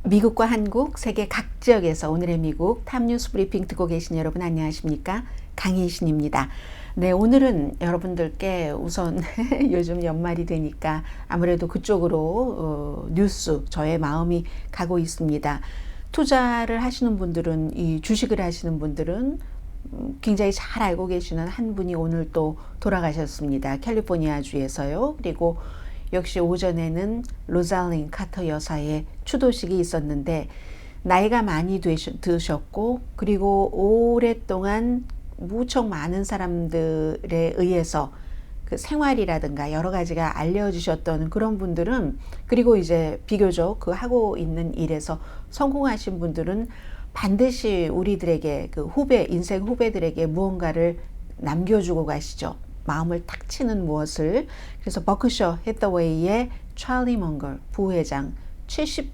미국과 한국, 세계 각 지역에서 오늘의 미국 탑뉴스 브리핑 듣고 계신 여러분 안녕하십니까? 강희신입니다. 네, 오늘은 여러분들께 우선 요즘 연말이 되니까 아무래도 그쪽으로 뉴스, 저의 마음이 가고 있습니다. 투자를 하시는 분들은, 이 주식을 하시는 분들은 굉장히 잘 알고 계시는 한 분이 오늘 또 돌아가셨습니다. 캘리포니아 주에서요. 그리고 역시 오전에는 로잘린 카터 여사의 추도식이 있었는데 나이가 많이 드셨고 그리고 오랫동안 무척 많은 사람들에 의해서 그 생활이라든가 여러 가지가 알려주셨던 그런 분들은, 그리고 이제 비교적 그 하고 있는 일에서 성공하신 분들은 반드시 우리들에게, 그 후배, 인생 후배들에게 무언가를 남겨주고 가시죠. 마음을 탁 치는 무엇을. 그래서 버크셔 해서웨이의 찰리 먼거 부회장, 70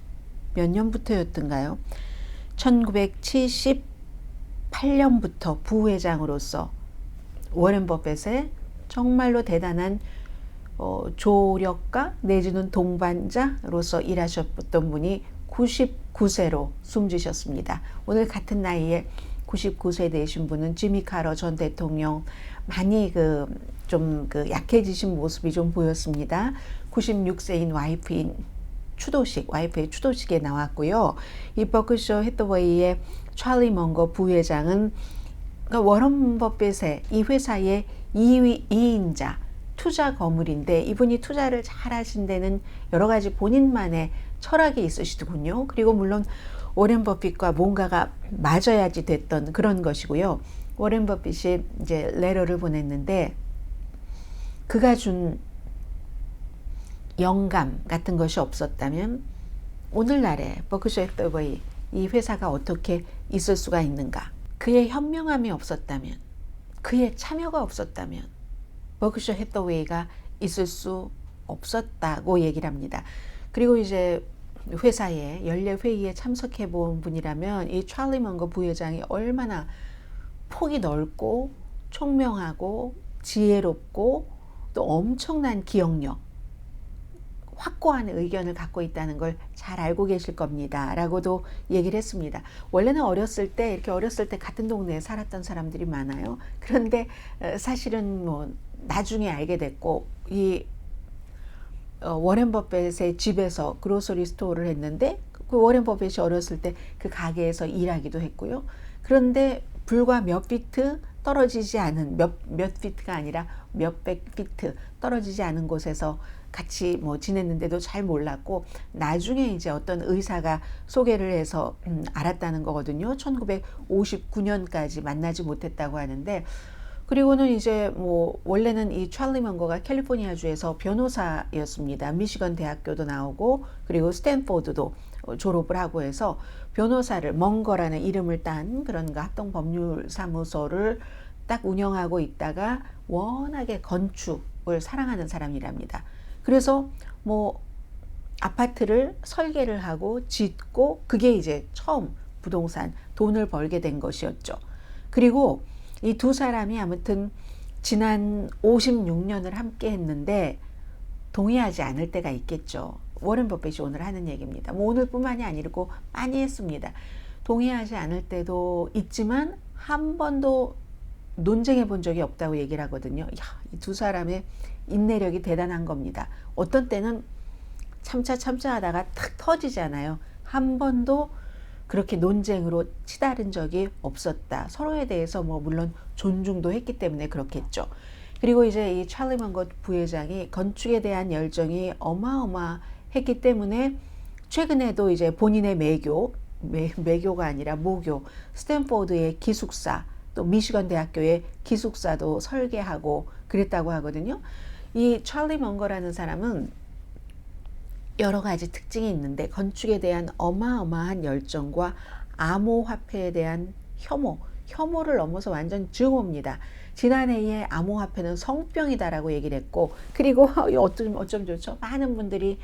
몇 년부터였던가요? 1978년부터 부회장으로서 워렌 버핏의 정말로 대단한 조력가 내지는 동반자로서 일하셨던 분이 99세로 숨지셨습니다. 오늘 같은 나이에 99세 되신 분은 지미 카러 전 대통령, 많이 좀 약해지신 모습이 좀 보였습니다. 96세인 와이프의 추도식에 나왔고요. 이 버크셔 해서웨이의 찰리 먼거 부회장은 워런 버핏의 이 회사의 2인자 투자 거물인데, 이분이 투자를 잘 하신 데는 여러 가지 본인만의 철학이 있으시더군요. 그리고 물론 워렌 버핏과 뭔가가 맞아야지 됐던 그런 것이고요. 워렌 버핏이 이제 레터를 보냈는데 그가 준 영감 같은 것이 없었다면 오늘날의 버크셔 해서웨이 이 회사가 어떻게 있을 수가 있는가? 그의 현명함이 없었다면, 그의 참여가 없었다면 버크셔 해서웨이가 있을 수 없었다고 얘기를 합니다. 그리고 이제 회사에 연례 회의에 참석해 본 분이라면 이 찰리 먼거 부회장이 얼마나 폭이 넓고 총명하고 지혜롭고 또 엄청난 기억력, 확고한 의견을 갖고 있다는 걸 잘 알고 계실 겁니다 라고도 얘기를 했습니다. 원래는 어렸을 때 같은 동네에 살았던 사람들이 많아요. 그런데 사실은 뭐 나중에 알게 됐고, 이 워렌 버핏의 집에서 그로서리 스토어를 했는데 그 워렌 버핏이 어렸을 때 그 가게에서 일하기도 했고요. 그런데 불과 몇 피트 떨어지지 않은, 몇 피트가 아니라 몇백 피트 떨어지지 않은 곳에서 같이 뭐 지냈는데도 잘 몰랐고, 나중에 이제 어떤 의사가 소개를 해서 알았다는 거거든요. 1959년까지 만나지 못했다고 하는데, 그리고는 이제 뭐 원래는 이 찰리 먼거가 캘리포니아 주에서 변호사였습니다. 미시건 대학교도 나오고 그리고 스탠포드도 졸업을 하고 해서 변호사를, 먼거라는 이름을 딴 그런 합동법률사무소를 딱 운영하고 있다가 워낙에 건축을 사랑하는 사람이랍니다. 그래서 뭐 아파트를 설계를 하고 짓고, 그게 이제 처음 부동산 돈을 벌게 된 것이었죠. 그리고 이 두 사람이 아무튼 지난 56년을 함께 했는데 동의하지 않을 때가 있겠죠. 워렌 버핏이 오늘 하는 얘기입니다. 뭐 오늘뿐만이 아니고 많이 했습니다. 동의하지 않을 때도 있지만 한 번도 논쟁해 본 적이 없다고 얘기를 하거든요. 이 두 사람의 인내력이 대단한 겁니다. 어떤 때는 참자 하다가 탁 터지잖아요. 한 번도 그렇게 논쟁으로 치달은 적이 없었다. 서로에 대해서 뭐 물론 존중도 했기 때문에 그렇겠죠. 그리고 이제 이 찰리 먼거 부회장이 건축에 대한 열정이 어마어마했기 때문에 최근에도 이제 본인의 매교가 아니라 모교, 스탠포드의 기숙사, 또 미시건 대학교의 기숙사도 설계하고 그랬다고 하거든요. 이 찰리 먼거라는 사람은 여러 가지 특징이 있는데, 건축에 대한 어마어마한 열정과 암호화폐에 대한 혐오를 넘어서 완전 증오입니다. 지난해에 암호화폐는 성병이다라고 얘기를 했고, 그리고 어쩜 좋죠? 많은 분들이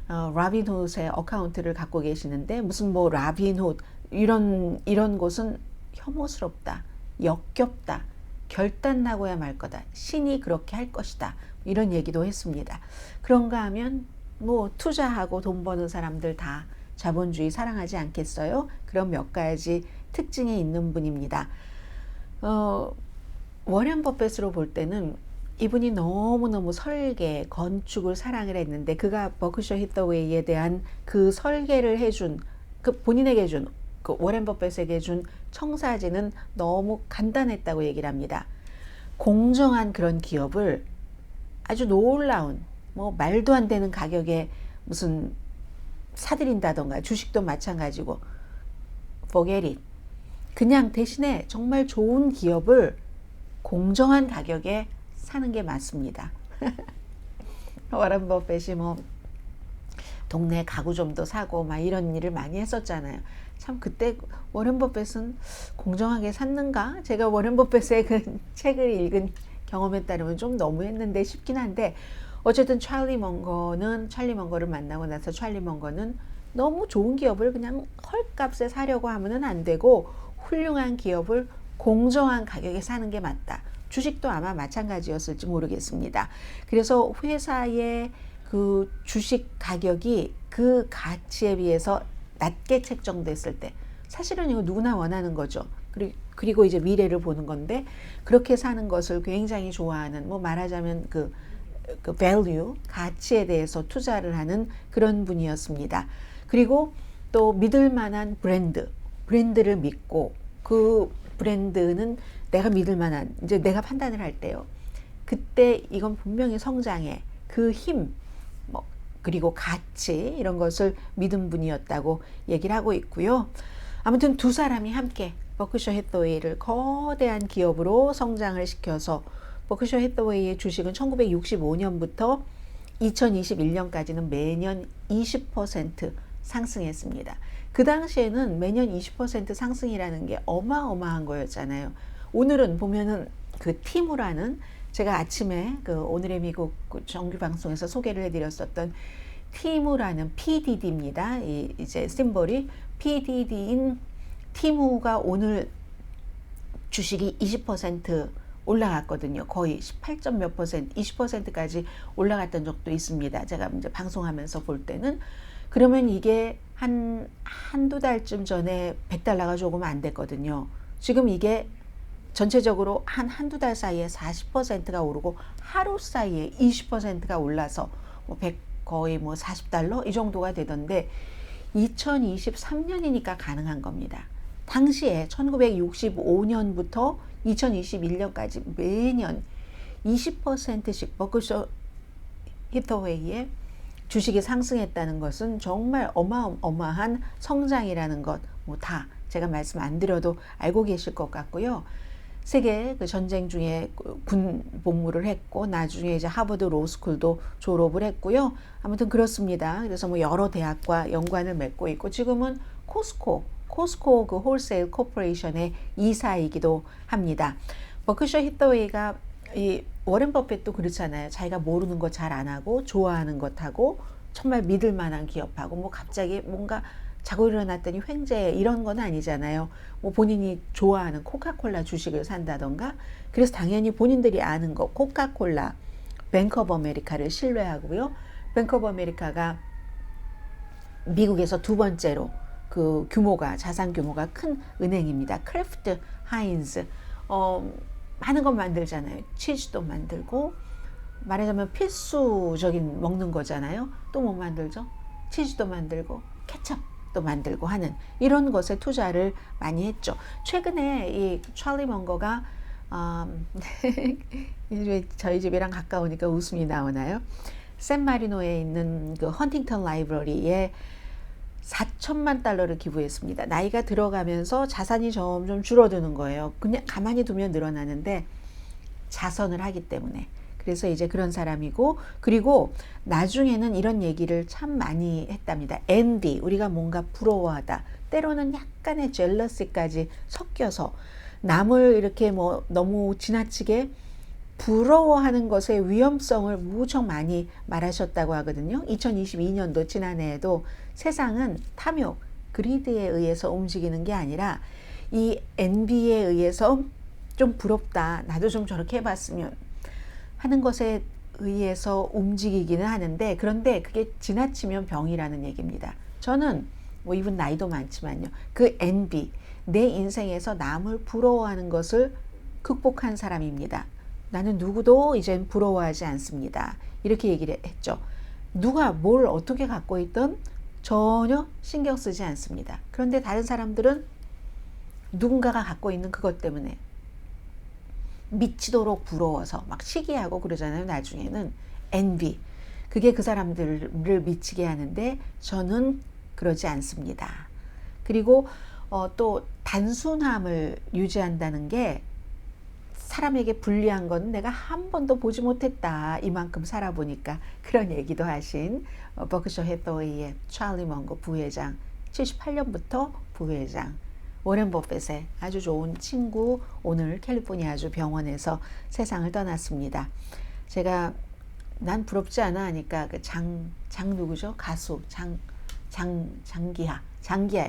라빈훗의 어카운트를 갖고 계시는데 무슨 뭐 라빈훗 이런 곳은 혐오스럽다, 역겹다, 결단나고야 말 거다, 신이 그렇게 할 것이다, 이런 얘기도 했습니다. 그런가 하면 뭐 투자하고 돈 버는 사람들 다 자본주의 사랑하지 않겠어요? 그런 몇 가지 특징이 있는 분입니다. 워렌 버핏으로 볼 때는 이분이 너무너무 설계, 건축을 사랑을 했는데 그가 버크셔 히서웨이에 대한 그 설계를 해준, 그 본인에게 준, 그 워렌 버핏에게 준 청사진은 너무 간단했다고 얘기를 합니다. 공정한 그런 기업을 아주 놀라운, 뭐 말도 안 되는 가격에 무슨 사들인다던가, 주식도 마찬가지고 forget it. 그냥 대신에 정말 좋은 기업을 공정한 가격에 사는 게 맞습니다. 워런 버핏이 뭐 동네 가구점도 사고 막 이런 일을 많이 했었잖아요. 참 그때 워런 버핏은 공정하게 샀는가? 제가 워런 버핏의 그 책을 읽은 경험에 따르면 좀 너무했는데 싶긴 한데, 어쨌든 찰리 먼거를 만나고 나서 찰리 먼거는 너무 좋은 기업을 그냥 헐값에 사려고 하면은 안 되고 훌륭한 기업을 공정한 가격에 사는 게 맞다. 주식도 아마 마찬가지였을지 모르겠습니다. 그래서 회사의 그 주식 가격이 그 가치에 비해서 낮게 책정됐을 때, 사실은 이거 누구나 원하는 거죠. 그리고 이제 미래를 보는 건데, 그렇게 사는 것을 굉장히 좋아하는, 뭐 말하자면 그 value, 가치에 대해서 투자를 하는 그런 분이었습니다. 그리고 또 믿을 만한 브랜드를 믿고, 그 브랜드는 내가 믿을 만한, 이제 내가 판단을 할 때요, 그때 이건 분명히 성장의 그 힘, 뭐 그리고 가치, 이런 것을 믿은 분이었다고 얘기를 하고 있고요. 아무튼 두 사람이 함께 버크셔 해서웨이를 거대한 기업으로 성장을 시켜서, 버크셔 해서웨이의 주식은 1965년부터 2021년까지는 매년 20% 상승했습니다. 그 당시에는 매년 20% 상승이라는 게 어마어마한 거였잖아요. 오늘은 보면은 그 티무라는, 제가 아침에 그 오늘의 미국 정규 방송에서 소개를 해드렸었던 티무라는 PDD입니다. 이제 심볼이 PDD인 티무가 오늘 주식이 20% 올라갔거든요. 거의 18점 몇 퍼센트, 20%까지 올라갔던 적도 있습니다. 제가 이제 방송하면서 볼 때는. 그러면 이게 한두 달쯤 전에 $100가 조금 안 됐거든요. 지금 이게 전체적으로 한두 달 사이에 40%가 오르고 하루 사이에 20%가 올라서 뭐 거의 뭐 $40 이 정도가 되던데, 2023년이니까 가능한 겁니다. 당시에 1965년부터 2021년까지 매년 20%씩 버크셔 히서웨이의 주식이 상승했다는 것은 정말 어마어마한 성장이라는 것, 뭐 다 제가 말씀 안 드려도 알고 계실 것 같고요. 세계 그 전쟁 중에 군 복무를 했고, 나중에 이제 하버드 로스쿨도 졸업을 했고요. 아무튼 그렇습니다. 그래서 뭐 여러 대학과 연관을 맺고 있고, 지금은 코스코 그 홀세일 코퍼레이션의 이사이기도 합니다. 버크셔 히서웨이가, 이 워렌 버핏도 그렇잖아요. 자기가 모르는 거 잘 안 하고 좋아하는 것 하고 정말 믿을 만한 기업하고, 뭐 갑자기 뭔가 자고 일어났더니 횡재, 이런 건 아니잖아요. 뭐 본인이 좋아하는 코카콜라 주식을 산다던가. 그래서 당연히 본인들이 아는 거, 코카콜라, 뱅크 오브 아메리카를 신뢰하고요. 뱅크 오브 아메리카가 미국에서 두 번째로 그 자산 규모가 큰 은행입니다. 크래프트 하인즈, 많은 것 만들잖아요. 치즈도 만들고, 말하자면 필수적인 먹는 거잖아요. 또 뭐 만들죠? 치즈도 만들고 케첩도 만들고 하는 이런 것에 투자를 많이 했죠. 최근에 이 찰리 먼거가 저희 집이랑 가까우니까 웃음이 나오나요? 샌마리노에 있는 그 헌팅턴 라이브러리에 $4,000만 기부했습니다. 나이가 들어가면서 자산이 점점 줄어드는 거예요. 그냥 가만히 두면 늘어나는데 자선을 하기 때문에. 그래서 이제 그런 사람이고, 그리고 나중에는 이런 얘기를 참 많이 했답니다. envy, 우리가 뭔가 부러워하다, 때로는 약간의 젤러시까지 섞여서 남을 이렇게 뭐 너무 지나치게 부러워하는 것의 위험성을 무척 많이 말하셨다고 하거든요. 2022년도 지난해에도 세상은 탐욕, 그리드에 의해서 움직이는 게 아니라 이 envy에 의해서 좀 부럽다, 나도 좀 저렇게 해봤으면 하는 것에 의해서 움직이기는 하는데, 그런데 그게 지나치면 병이라는 얘기입니다. 저는 뭐 이분 나이도 많지만요. 그 envy, 내 인생에서 남을 부러워하는 것을 극복한 사람입니다. 나는 누구도 이젠 부러워하지 않습니다. 이렇게 얘기를 했죠. 누가 뭘 어떻게 갖고 있든 전혀 신경 쓰지 않습니다. 그런데 다른 사람들은 누군가가 갖고 있는 그것 때문에 미치도록 부러워서 막 시기하고 그러잖아요. 나중에는 envy. 그게 그 사람들을 미치게 하는데 저는 그러지 않습니다. 그리고 또 단순함을 유지한다는 게 사람에게 불리한 건 내가 한 번도 보지 못했다. 이만큼 살아보니까 그런 얘기도 하신 버크셔 해서웨이의 찰리 먼거 부회장, 78년부터 부회장, 워렌 버핏의 아주 좋은 친구, 오늘 캘리포니아주 병원에서 세상을 떠났습니다. 제가 난 부럽지 않아 하니까 그 장 누구죠? 가수 장기하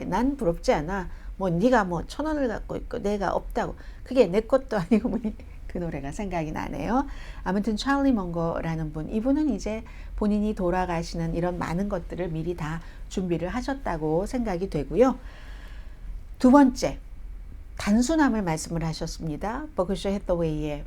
난 부럽지 않아. 뭐 네가 뭐 1,000원을 갖고 있고 내가 없다고. 그게 내 것도 아니고 뭐니. 그 노래가 생각이 나네요. 아무튼 찰리 먼거라는 분, 이분은 이제 본인이 돌아가시는 이런 많은 것들을 미리 다 준비를 하셨다고 생각이 되고요. 두 번째, 단순함을 말씀을 하셨습니다. 버크셔 해서웨이의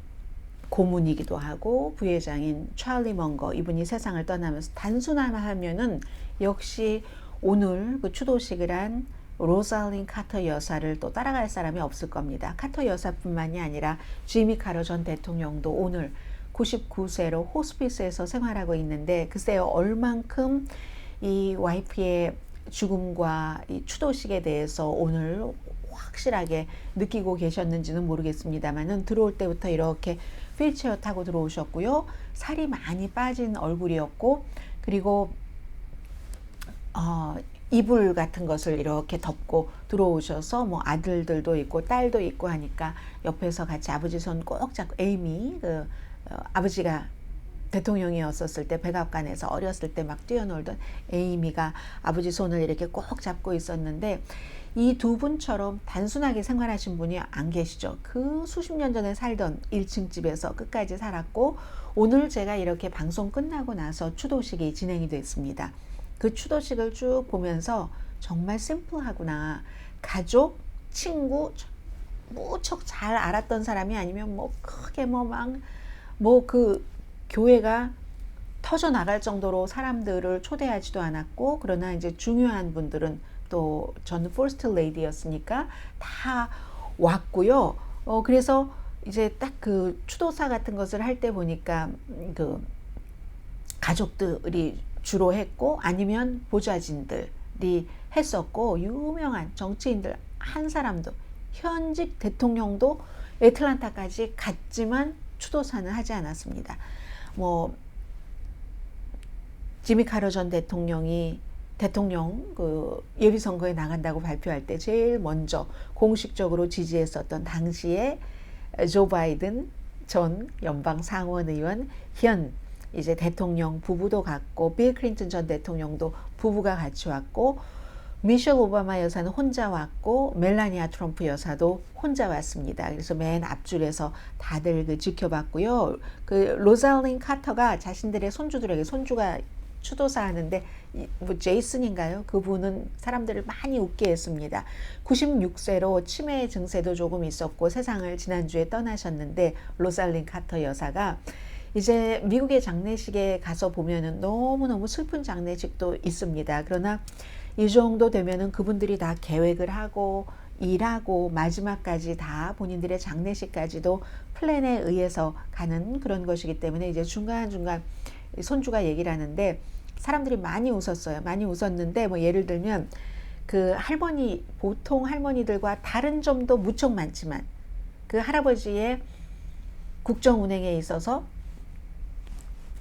고문이기도 하고 부회장인 찰리 먼거, 이분이 세상을 떠나면서 단순함을 하면은 역시 오늘 그 추도식을 한 로살린 카터 여사를 또 따라갈 사람이 없을 겁니다. 카터 여사뿐만이 아니라 지미 카터 전 대통령도 오늘 99세로 호스피스에서 생활하고 있는데 글쎄요 얼만큼 이 와이프의 죽음과 이 추도식에 대해서 오늘 확실하게 느끼고 계셨는지는 모르겠습니다만은 들어올 때부터 이렇게 휠체어 타고 들어오셨고요. 살이 많이 빠진 얼굴이었고 그리고 이불 같은 것을 이렇게 덮고 들어오셔서 뭐 아들들도 있고 딸도 있고 하니까 옆에서 같이 아버지 손 꼭 잡고 에이미 아버지가 대통령이었었을 때 백악관에서 어렸을 때 막 뛰어놀던 에이미가 아버지 손을 이렇게 꼭 잡고 있었는데 이 두 분처럼 단순하게 생활하신 분이 안 계시죠. 그 수십 년 전에 살던 1층 집에서 끝까지 살았고 오늘 제가 이렇게 방송 끝나고 나서 추도식이 진행이 됐습니다. 그 추도식을 쭉 보면서 정말 심플하구나. 가족, 친구 무척 잘 알았던 사람이 아니면 뭐 크게 뭐 그 교회가 터져 나갈 정도로 사람들을 초대하지도 않았고 그러나 이제 중요한 분들은 또 저는 퍼스트 레이디였으니까 다 왔고요. 그래서 이제 딱 그 추도사 같은 것을 할 때 보니까 그 가족들이 주로 했고 아니면 보좌진들이 했었고 유명한 정치인들 한 사람도 현직 대통령도 애틀란타까지 갔지만 추도사는 하지 않았습니다. 뭐 지미 카터 전 대통령이 대통령 그 예비선거에 나간다고 발표할 때 제일 먼저 공식적으로 지지했었던 당시에 조 바이든 전 연방 상원의원 현 이제 대통령 부부도 갔고 빌 클린턴 전 대통령도 부부가 같이 왔고 미셸 오바마 여사는 혼자 왔고 멜라니아 트럼프 여사도 혼자 왔습니다. 그래서 맨 앞줄에서 다들 그 지켜봤고요. 그 로살린 카터가 자신들의 손주들에게 손주가 추도사 하는데 뭐 제이슨인가요? 그분은 사람들을 많이 웃게 했습니다. 96세로 치매 증세도 조금 있었고 세상을 지난주에 떠나셨는데 로살린 카터 여사가 이제 미국의 장례식에 가서 보면은 너무너무 슬픈 장례식도 있습니다. 그러나 이 정도 되면은 그분들이 다 계획을 하고 일하고 마지막까지 다 본인들의 장례식까지도 플랜에 의해서 가는 그런 것이기 때문에 이제 중간중간 손주가 얘기를 하는데 사람들이 많이 웃었어요. 많이 웃었는데 뭐 예를 들면 그 할머니, 보통 할머니들과 다른 점도 무척 많지만 그 할아버지의 국정운행에 있어서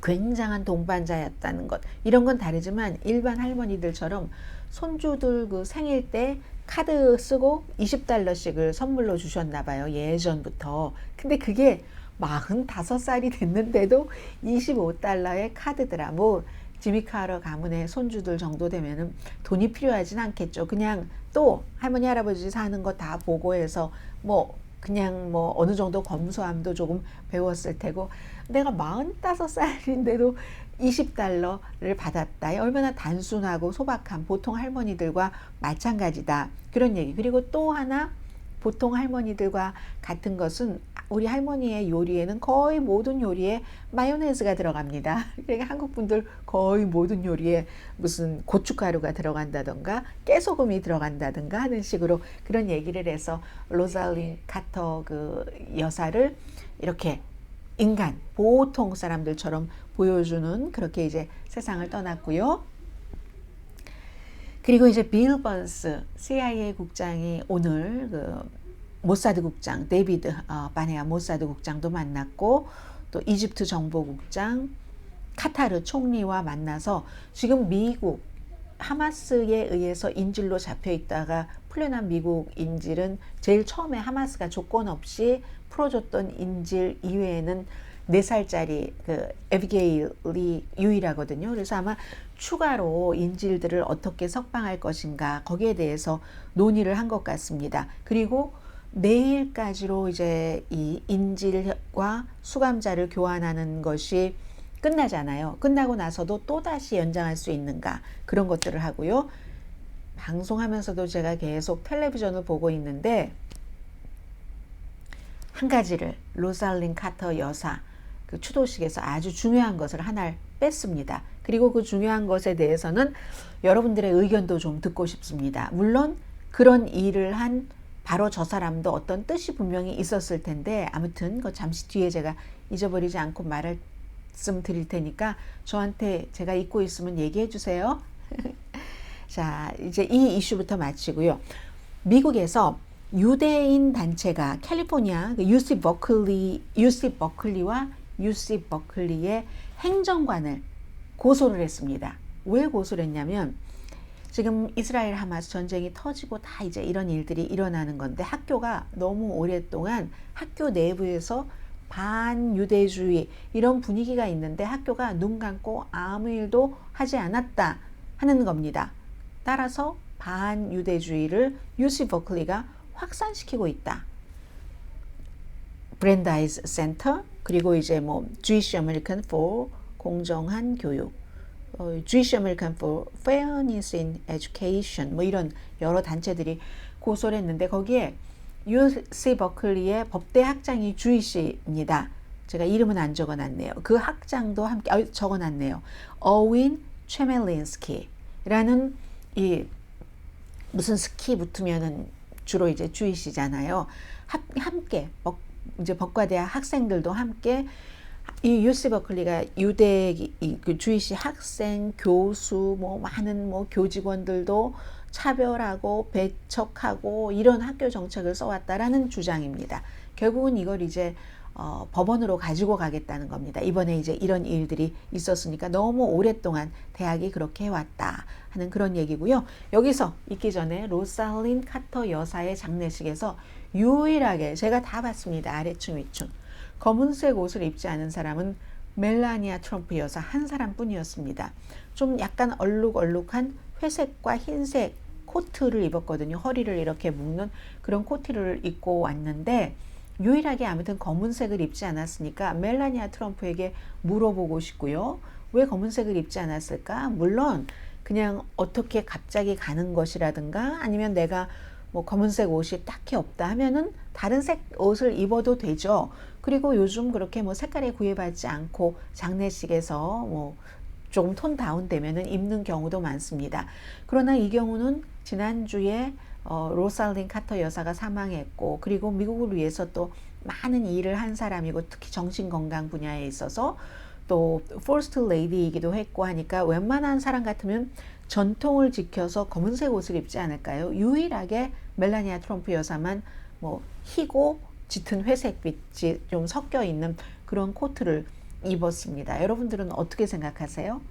굉장한 동반자였다는 것, 이런 건 다르지만 일반 할머니들처럼 손주들 그 생일 때 카드 쓰고 $20씩을 선물로 주셨나 봐요. 예전부터. 근데 그게 45살이 됐는데도 $25의 카드더라. 뭐 지미 카터 가문의 손주들 정도 되면은 돈이 필요하진 않겠죠. 그냥 또 할머니 할아버지 사는 거 다 보고 해서 뭐 그냥 뭐 어느 정도 검소함도 조금 배웠을 테고 내가 45살인데도 $20를 받았다. 얼마나 단순하고 소박한 보통 할머니들과 마찬가지다. 그런 얘기. 그리고 또 하나 보통 할머니들과 같은 것은 우리 할머니의 요리에는 거의 모든 요리에 마요네즈가 들어갑니다. 그러니까 한국 분들 거의 모든 요리에 무슨 고춧가루가 들어간다던가 깨소금이 들어간다던가 하는 식으로 그런 얘기를 해서 로잘린 카터 그 여사를 이렇게 인간, 보통 사람들처럼 보여주는 그렇게 이제 세상을 떠났고요. 그리고 이제 빌 번스 CIA 국장이 오늘 그 모사드 국장 데이비드 바네아 모사드 국장도 만났고 또 이집트 정보국장 카타르 총리와 만나서 지금 미국 하마스에 의해서 인질로 잡혀 있다가 풀려난 미국 인질은 제일 처음에 하마스가 조건 없이 풀어줬던 인질 이외에는 4살짜리 그 에비게일이 유일하거든요. 그래서 아마 추가로 인질들을 어떻게 석방할 것인가 거기에 대해서 논의를 한 것 같습니다. 그리고 내일까지로 이제 이 인질과 수감자를 교환하는 것이 끝나잖아요. 끝나고 나서도 또다시 연장할 수 있는가 그런 것들을 하고요. 방송하면서도 제가 계속 텔레비전을 보고 있는데 한 가지를 로잘린 카터 여사 그 추도식에서 아주 중요한 것을 하나를 뺐습니다. 그리고 그 중요한 것에 대해서는 여러분들의 의견도 좀 듣고 싶습니다. 물론 그런 일을 한 바로 저 사람도 어떤 뜻이 분명히 있었을 텐데 아무튼 그 잠시 뒤에 제가 잊어버리지 않고 말씀드릴 테니까 저한테 제가 잊고 있으면 얘기해 주세요. 자, 이제 이 이슈부터 마치고요. 미국에서 유대인 단체가 캘리포니아 UC 버클리와 UC 버클리의 행정관을 고소를 했습니다. 왜 고소를 했냐면 지금 이스라엘 하마스 전쟁이 터지고 다 이제 이런 일들이 일어나는 건데 학교가 너무 오랫동안 학교 내부에서 반유대주의 이런 분위기가 있는데 학교가 눈 감고 아무 일도 하지 않았다 하는 겁니다. 따라서 반유대주의를 UC 버클리가 확산시키고 있다. 브랜다이즈 센터 그리고 이제 뭐 Jewish American for 공정한 교육, Jewish American for Fairness in Education 뭐 이런 여러 단체들이 고소를 했는데 거기에 UC 버클리의 법대 학장이 주이시입니다. 제가 이름은 안 적어놨네요. 그 학장도 함께 적어놨네요. 어윈 체멜린스키라는 이 무슨 스키 붙으면은 주로 이제 주이시잖아요. 함께 이제 법과대학 학생들도 함께 이 UC 버클리가 유대 그 주이시 학생, 교수, 뭐 많은 뭐 교직원들도 차별하고 배척하고 이런 학교 정책을 써왔다라는 주장입니다. 결국은 이걸 이제 법원으로 가지고 가겠다는 겁니다. 이번에 이제 이런 일들이 있었으니까 너무 오랫동안 대학이 그렇게 해왔다 하는 그런 얘기고요. 여기서 있기 전에 로살린 카터 여사의 장례식에서 유일하게 제가 다 봤습니다. 아래층 위층. 검은색 옷을 입지 않은 사람은 멜라니아 트럼프 여사 한 사람뿐이었습니다. 좀 약간 얼룩얼룩한 회색과 흰색 코트를 입었거든요. 허리를 이렇게 묶는 그런 코트를 입고 왔는데 유일하게 아무튼 검은색을 입지 않았으니까 멜라니아 트럼프에게 물어보고 싶고요. 왜 검은색을 입지 않았을까? 물론 그냥 어떻게 갑자기 가는 것이라든가 아니면 내가 뭐 검은색 옷이 딱히 없다 하면은 다른 색 옷을 입어도 되죠. 그리고 요즘 그렇게 뭐 색깔에 구애받지 않고 장례식에서 뭐 조금 톤 다운 되면은 입는 경우도 많습니다. 그러나 이 경우는 지난주에 로살린 카터 여사가 사망했고 그리고 미국을 위해서 또 많은 일을 한 사람이고 특히 정신건강 분야에 있어서 또 퍼스트 레이디이기도 했고 하니까 웬만한 사람 같으면 전통을 지켜서 검은색 옷을 입지 않을까요? 유일하게 멜라니아 트럼프 여사만 뭐 희고 짙은 회색빛이 좀 섞여 있는 그런 코트를 입었습니다. 여러분들은 어떻게 생각하세요?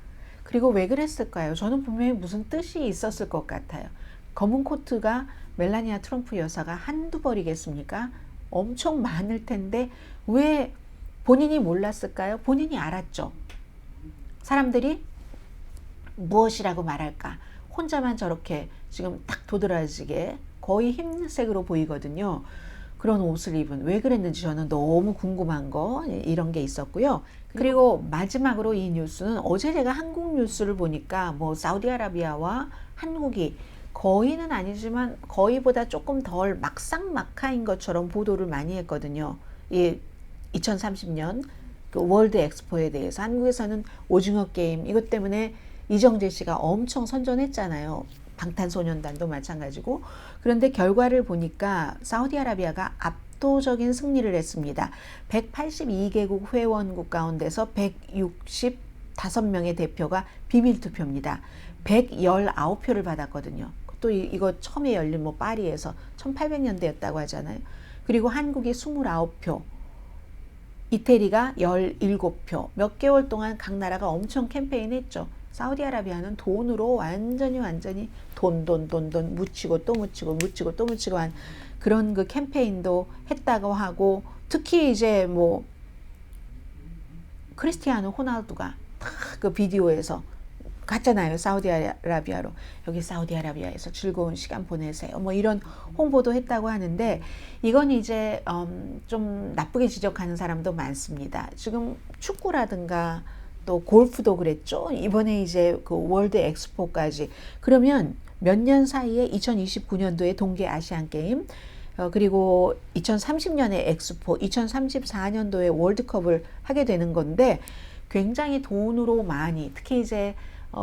그리고 왜 그랬을까요? 저는 분명히 무슨 뜻이 있었을 것 같아요. 검은 코트가 멜라니아 트럼프 여사가 한두 벌이겠습니까? 엄청 많을 텐데 왜 본인이 몰랐을까요? 본인이 알았죠. 사람들이 무엇이라고 말할까? 혼자만 저렇게 지금 딱 도드라지게 거의 흰색으로 보이거든요. 그런 옷을 입은, 왜 그랬는지 저는 너무 궁금한 거 이런 게 있었고요. 그리고 마지막으로 이 뉴스는 어제 제가 한국 뉴스를 보니까 뭐 사우디아라비아와 한국이 거의는 아니지만 거의보다 조금 덜 막상막하인 것처럼 보도를 많이 했거든요. 이 2030년 그 월드 엑스포에 대해서 한국에서는 오징어 게임 이것 때문에 이정재 씨가 엄청 선전했잖아요. 방탄소년단도 마찬가지고. 그런데 결과를 보니까 사우디아라비아가 압도적인 승리를 했습니다. 182개국 회원국 가운데서 165명의 대표가 비밀투표입니다. 119표를 받았거든요. 또 이거 처음에 열린 뭐 파리에서 1800년대였다고 하잖아요. 그리고 한국이 29표, 이태리가 17표, 몇 개월 동안 각 나라가 엄청 캠페인했죠. 사우디아라비아는 돈으로 완전히 돈 묻히고 또 묻히고 한 그런 그 캠페인도 했다고 하고, 특히 이제 뭐 크리스티아노 호날두가 다 그 비디오에서 갔잖아요. 사우디아라비아로. 여기 사우디아라비아에서 즐거운 시간 보내세요. 뭐 이런 홍보도 했다고 하는데, 이건 이제 좀 나쁘게 지적하는 사람도 많습니다. 지금 축구라든가 또 골프도 그랬죠. 이번에 이제 그 월드 엑스포까지. 그러면 몇 년 사이에 2029년도에 동계 아시안 게임, 그리고 2030년에 엑스포, 2034년도에 월드컵을 하게 되는 건데, 굉장히 돈으로 많이, 특히 이제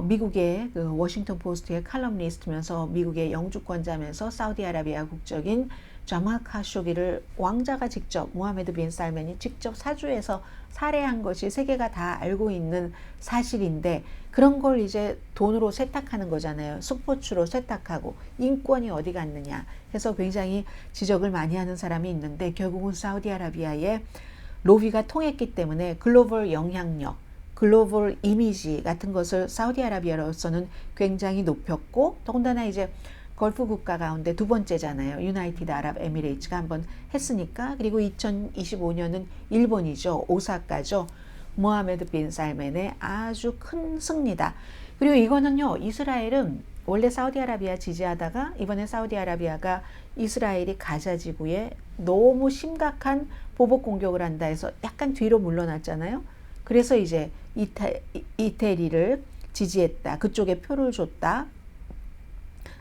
미국의 그 워싱턴 포스트의 칼럼니스트면서 미국의 영주권자면서 사우디아라비아 국적인 자말 카쇼기를 왕자가 직접, 모하메드 빈 살만이 직접 사주해서 살해한 것이 세계가 다 알고 있는 사실인데, 그런 걸 이제 돈으로 세탁하는 거잖아요. 스포츠로 세탁하고 인권이 어디 갔느냐 해서 굉장히 지적을 많이 하는 사람이 있는데, 결국은 사우디아라비아의 로비가 통했기 때문에 글로벌 영향력, 글로벌 이미지 같은 것을 사우디아라비아로서는 굉장히 높였고, 더군다나 이제 걸프 국가 가운데 두 번째잖아요. 유나이티드 아랍에미레이츠가 한번 했으니까. 그리고 2025년은 일본이죠. 오사카죠. 모하메드 빈 살만의 아주 큰 승리다. 그리고 이거는요, 이스라엘은 원래 사우디아라비아 지지하다가 이번에 사우디아라비아가 이스라엘이 가자 지구에 너무 심각한 보복 공격을 한다 해서 약간 뒤로 물러났잖아요. 그래서 이제 이태리를 지지했다, 그쪽에 표를 줬다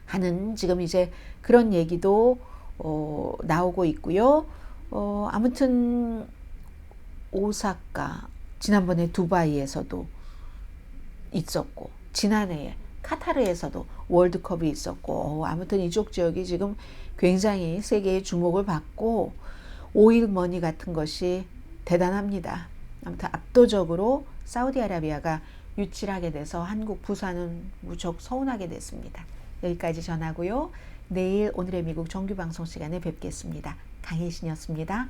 하는 지금 이제 그런 얘기도 나오고 있고요. 아무튼 오사카, 지난번에 두바이에서도 있었고, 지난해에 카타르에서도 월드컵이 있었고, 아무튼 이쪽 지역이 지금 굉장히 세계의 주목을 받고 오일머니 같은 것이 대단합니다. 아무튼 압도적으로 사우디아라비아가 유치를 하게 돼서 한국 부산은 무척 서운하게 됐습니다. 여기까지 전하고요. 내일 오늘의 미국 정규방송 시간에 뵙겠습니다. 강혜신이었습니다.